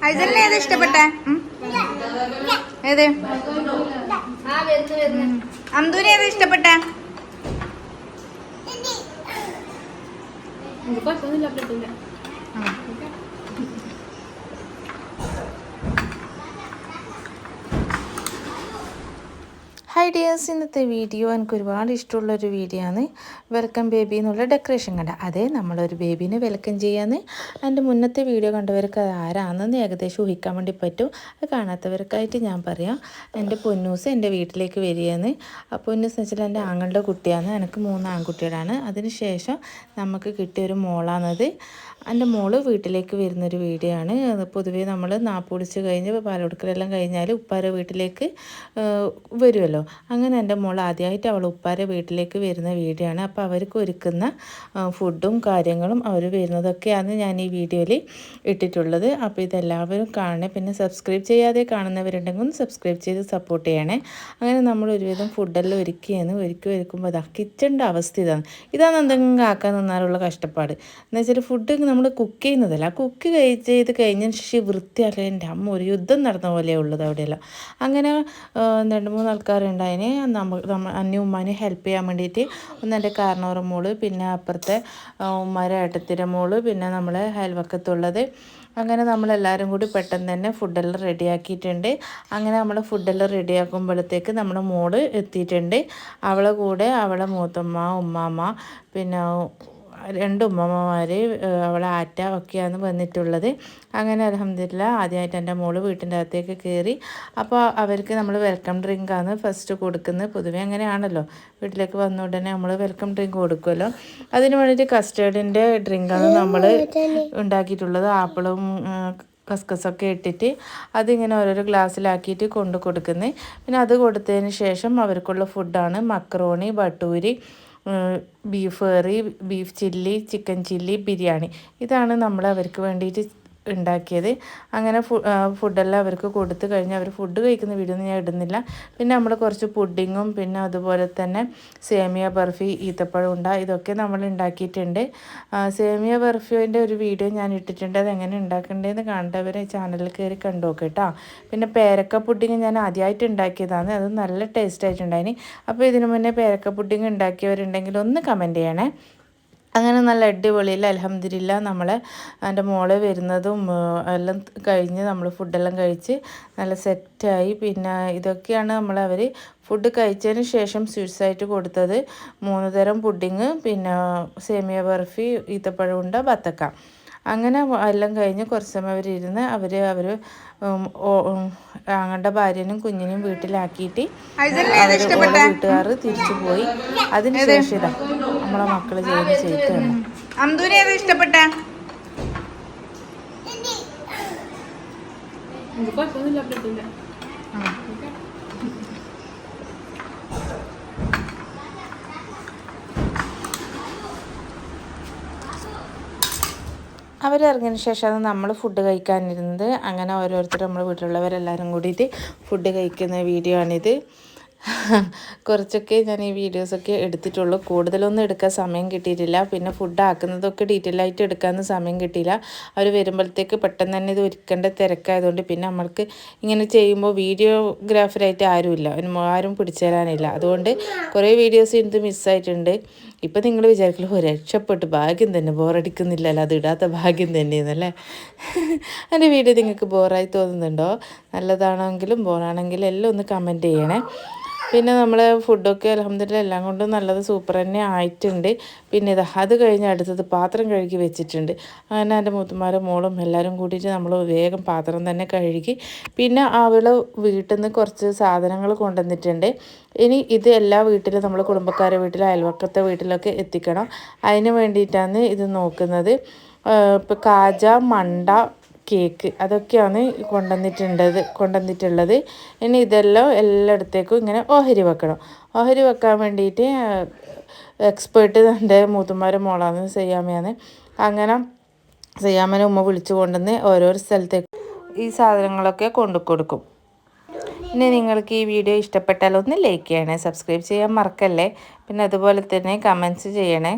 ഐസലിന് ഏത് ഇഷ്ടപ്പെട്ടെ? ഏത്? അന്തുവിന് ഏത് ഇഷ്ടപ്പെട്ടെ? ഹായ് ഡിയേഴ്സ്, ഇന്നത്തെ വീഡിയോ എനിക്ക് ഒരുപാട് ഇഷ്ടമുള്ളൊരു വീഡിയോ ആണ്. വെൽക്കം ബേബി എന്നുള്ള ഡെക്കറേഷൻ കണ്ട അതേ നമ്മളൊരു ബേബീനെ വെൽക്കം ചെയ്യാന്ന്. എൻ്റെ മുന്നത്തെ വീഡിയോ കണ്ടവർക്ക് അത് ആരാണെന്ന് ഏകദേശം ഊഹിക്കാൻ വേണ്ടി പറ്റും. അത് കാണാത്തവർക്കായിട്ട് ഞാൻ പറയാം. എൻ്റെ പൊന്നൂസ് എൻ്റെ വീട്ടിലേക്ക് വരികയെന്ന്. ആ പൊന്നൂസ് എന്ന് വെച്ചാൽ എൻ്റെ ആങ്ങളുടെ കുട്ടിയാണ്. എനിക്ക് 3 ആൺകുട്ടികളാണ്. അതിന് ശേഷം നമുക്ക് കിട്ടിയൊരു മോളാണത്. എൻ്റെ മോള് വീട്ടിലേക്ക് വരുന്നൊരു വീഡിയോ ആണ്. പൊതുവേ നമ്മൾ നാപ്പുടിച്ച് കഴിഞ്ഞ് പാലൊടുക്കലെല്ലാം കഴിഞ്ഞാൽ ഉപ്പാരെ വീട്ടിലേക്ക് വരുമല്ലോ. അങ്ങനെ എൻ്റെ മോൾ ആദ്യമായിട്ട് അവൾ ഉപ്പാരെ വീട്ടിലേക്ക് വരുന്ന വീഡിയോ ആണ്. അപ്പോൾ അവർക്ക് ഒരുക്കുന്ന ഫുഡും കാര്യങ്ങളും അവർ വരുന്നതൊക്കെയാണ് ഞാൻ ഈ വീഡിയോയിൽ ഇട്ടിട്ടുള്ളത്. അപ്പോൾ ഇതെല്ലാവരും കാണണേ. പിന്നെ സബ്സ്ക്രൈബ് ചെയ്യാതെ കാണുന്നവരുണ്ടെങ്കിൽ ഒന്ന് സബ്സ്ക്രൈബ് ചെയ്ത് സപ്പോർട്ട് ചെയ്യണേ. അങ്ങനെ നമ്മൾ ഒരുവിധം ഫുഡെല്ലാം ഒരുക്കുമ്പോൾ അതാ കിച്ചണിൻ്റെ അവസ്ഥ ഇതാണ് എന്തെങ്കിലും ആക്കാൻ നിന്നാലുള്ള കഷ്ടപ്പാട്. എന്ന് വെച്ചാൽ ഫുഡ് നമ്മൾ കുക്ക് ചെയ്യുന്നതല്ല, കുക്ക് ചെയ്ത് കഴിഞ്ഞതിന് ശേഷം വൃത്തിയാക്കാൻ എൻ്റെ അമ്മ ഒരു യുദ്ധം നടന്ന പോലെയാണ് ഉള്ളത് അവിടെയെല്ലാം. അങ്ങനെ 2-3 ആൾക്കാരുണ്ടായിന് അന്യ ഉമ്മാനെ ഹെൽപ്പ് ചെയ്യാൻ വേണ്ടിയിട്ട്. ഒന്ന് എൻ്റെ കാരണവർ മോള്, പിന്നെ അപ്പുറത്തെ ഉമ്മാരെ ഏട്ടത്തിൻ്റെ മോള്, പിന്നെ നമ്മളെ അയൽവക്കത്തുള്ളത്. അങ്ങനെ നമ്മളെല്ലാവരും കൂടി പെട്ടെന്ന് തന്നെ ഫുഡെല്ലാം റെഡിയാക്കിയിട്ടുണ്ട്. അങ്ങനെ നമ്മൾ ഫുഡെല്ലാം റെഡിയാക്കുമ്പോഴത്തേക്ക് നമ്മുടെ മോള് എത്തിയിട്ടുണ്ട്. അവളെ കൂടെ അവളെ മൂത്തമ്മ, ഉമ്മാമ്മ, പിന്നെ 2 ഉമ്മമ്മമാർ, അവളെ ആറ്റ ഒക്കെയാണ് വന്നിട്ടുള്ളത്. അങ്ങനെ അൽഹംദുലില്ലാഹ് ആദ്യമായിട്ട് എൻ്റെ മോള് വീട്ടിൻ്റെ അകത്തേക്ക് കയറി. അപ്പോൾ അവർക്ക് നമ്മൾ വെൽക്കം ഡ്രിങ്കാണ് ഫസ്റ്റ് കൊടുക്കുന്നത്. പൊതുവെ അങ്ങനെയാണല്ലോ, വീട്ടിലേക്ക് വന്ന ഉടനെ നമ്മൾ വെൽക്കം ഡ്രിങ്ക് കൊടുക്കുമല്ലോ. അതിന് വേണ്ടിയിട്ട് കസ്റ്റേർഡിൻ്റെ ഡ്രിങ്കാണ് നമ്മൾ ഉണ്ടാക്കിയിട്ടുള്ളത്. ആപ്പിളും കസ്കസൊക്കെ ഇട്ടിട്ട് അതിങ്ങനെ ഓരോരോ ഗ്ലാസ്സിലാക്കിയിട്ട് കൊടുക്കുന്നത്. പിന്നെ അത് കൊടുത്തതിന് ശേഷം അവർക്കുള്ള ഫുഡാണ് macaroni, bhatura, beef curry, beef chilli, chicken chilli, biryani. ഇതാണ് നമ്മൾ അവർക്ക് വേണ്ടിയിട്ട് ഉണ്ടാക്കിയത്. അങ്ങനെ ഫുഡെല്ലാം അവർക്ക് കൊടുത്തു കഴിഞ്ഞ് അവർ ഫുഡ് കഴിക്കുന്ന വീഡിയോ ഒന്നും ഞാൻ ഇടുന്നില്ല. പിന്നെ നമ്മൾ കുറച്ച് പുഡിങ്ങും പിന്നെ അതുപോലെ തന്നെ സേമിയ ബർഫി, ഈത്തപ്പഴം ഉണ്ട, ഇതൊക്കെ നമ്മൾ ഉണ്ടാക്കിയിട്ടുണ്ട്. സേമിയ ബർഫിൻ്റെ ഒരു വീഡിയോ ഞാൻ ഇട്ടിട്ടുണ്ട്. അതെങ്ങനെ ഉണ്ടാക്കേണ്ടതെന്ന് കണ്ടവരെ ചാനലിൽ കയറി കണ്ടു നോക്കുക കേട്ടോ. പിന്നെ പേരക്ക പുഡിങ് ഞാൻ ആദ്യമായിട്ട് ഉണ്ടാക്കിയതാണ്. അത് നല്ല ടേസ്റ്റ് ആയിട്ടുണ്ടായിന്. അപ്പോൾ ഇതിനു മുന്നേ പേരക്ക പുഡിങ് ഉണ്ടാക്കിയവരുണ്ടെങ്കിൽ ഒന്ന് കമൻറ്റ് ചെയ്യണേ. അങ്ങനെ നല്ല അടിപൊളിയിൽ അൽഹംദുലില്ലാഹ് നമ്മളെ എൻ്റെ മോളെ വരുന്നതും എല്ലാം കഴിഞ്ഞ് നമ്മൾ ഫുഡെല്ലാം കഴിച്ച് നല്ല സെറ്റായി. പിന്നെ ഇതൊക്കെയാണ് അവർ ഫുഡ് കഴിച്ചതിന് ശേഷം സ്വീറ്റ്സായിട്ട് കൊടുത്തത്. 3 തരം പുഡിങ്, പിന്നെ സേമിയ ബർഫി, ഈത്തപ്പഴം ഉണ്ട, ബത്തക്ക. അങ്ങനെ എല്ലാം കഴിഞ്ഞ് കുറച്ച് സമയം അവരിരുന്ന് അവർ ആങ്ങളുടെ ഭാര്യനും കുഞ്ഞിനെയും വീട്ടിലാക്കിയിട്ട് വീട്ടുകാർ തിരിച്ചു പോയി. അതിന് ശേഷം ഇതാ നമ്മളെ മക്കള് ചെയ്താണ്. അന്തുവിനെ ഏതാ ഇഷ്ടപ്പെട്ട? അവരിറങ്ങിയതിന് ശേഷമാണ് നമ്മൾ ഫുഡ് കഴിക്കാനിരുന്നത്. അങ്ങനെ ഓരോരുത്തർ നമ്മുടെ വീട്ടിലുള്ളവരെല്ലാവരും കൂടിയിട്ട് ഫുഡ് കഴിക്കുന്ന വീഡിയോ ആണിത്. കുറച്ചൊക്കെ ഞാൻ ഈ വീഡിയോസൊക്കെ എടുത്തിട്ടുള്ളൂ. കൂടുതലൊന്നും എടുക്കാൻ സമയം കിട്ടിയിട്ടില്ല. പിന്നെ ഫുഡ് ആക്കുന്നതൊക്കെ ഡീറ്റെയിൽ ആയിട്ട് എടുക്കാനൊന്നും സമയം കിട്ടിയില്ല. അവർ വരുമ്പോഴത്തേക്ക് പെട്ടെന്ന് തന്നെ ഇത് ഒരുക്കേണ്ട തിരക്കായതുകൊണ്ട് പിന്നെ നമ്മൾക്ക് ഇങ്ങനെ ചെയ്യുമ്പോൾ വീഡിയോഗ്രാഫറായിട്ട് ആരുമില്ല, ആരും പിടിച്ചു തരാനില്ല. അതുകൊണ്ട് കുറേ വീഡിയോസ് ഇത് മിസ്സായിട്ടുണ്ട്. ഇപ്പം നിങ്ങൾ വിചാരിക്കുമല്ലോ രക്ഷപ്പെട്ട്, ഭാഗ്യം തന്നെ, ബോറടിക്കുന്നില്ലല്ലോ, അത് ഇടാത്ത ഭാഗ്യം തന്നെയെന്നല്ലേ. എൻ്റെ വീഡിയോ നിങ്ങൾക്ക് ബോറായി തോന്നുന്നുണ്ടോ? നല്ലതാണെങ്കിലും ബോറാണെങ്കിലും എല്ലാം ഒന്ന് കമൻറ്റ് ചെയ്യണേ. പിന്നെ നമ്മൾ ഫുഡൊക്കെ അൽഹംദുലില്ലാഹ് എല്ലാം കൊണ്ടും നല്ലത് സൂപ്പർ തന്നെ ആയിട്ടുണ്ട്. പിന്നെ അത് കഴിഞ്ഞ് അടുത്തത് പാത്രം കഴുകി വെച്ചിട്ടുണ്ട്. അങ്ങനെ എൻ്റെ മൂത്തമാരും മോളും എല്ലാവരും കൂടിയിട്ട് നമ്മൾ വേഗം പാത്രം തന്നെ കഴുകി. പിന്നെ അവൾ വീട്ടിൽ നിന്ന് കുറച്ച് സാധനങ്ങൾ കൊണ്ടുവന്നിട്ടുണ്ട്. ഇനി ഇത് എല്ലാ വീട്ടിലും നമ്മൾ കുടുംബക്കാരുടെ വീട്ടിലും അയൽവക്കത്തെ വീട്ടിലൊക്കെ എത്തിക്കണം. അതിന് വേണ്ടിയിട്ടാണ് ഇത് നോക്കുന്നത്. ഇപ്പോൾ കാജ, മണ്ട, കേക്ക്, അതൊക്കെയാണ് കൊണ്ടുവന്നിട്ടുള്ളത്. ഇനി ഇതെല്ലാം എല്ലായിടത്തേക്കും ഇങ്ങനെ ഓഹരി വെക്കണം. ഓഹരി വെക്കാൻ വേണ്ടിയിട്ട് എക്സ്പേർട്ട് എൻ്റെ മൂത്തമാരും മോളാണ്, സയ്യാമയാണ്. അങ്ങനെ സയ്യാമനെ ഉമ്മ വിളിച്ചു കൊണ്ടുവന്ന് ഓരോരോ സ്ഥലത്തേക്ക് ഈ സാധനങ്ങളൊക്കെ കൊടുക്കും. പിന്നെ നിങ്ങൾക്ക് ഈ വീഡിയോ ഇഷ്ടപ്പെട്ടാൽ ഒന്ന് ലൈക്ക് ചെയ്യണേ, സബ്സ്ക്രൈബ് ചെയ്യാൻ മറക്കല്ലേ. പിന്നെ അതുപോലെ തന്നെ കമൻറ്റ്സ് ചെയ്യണേ.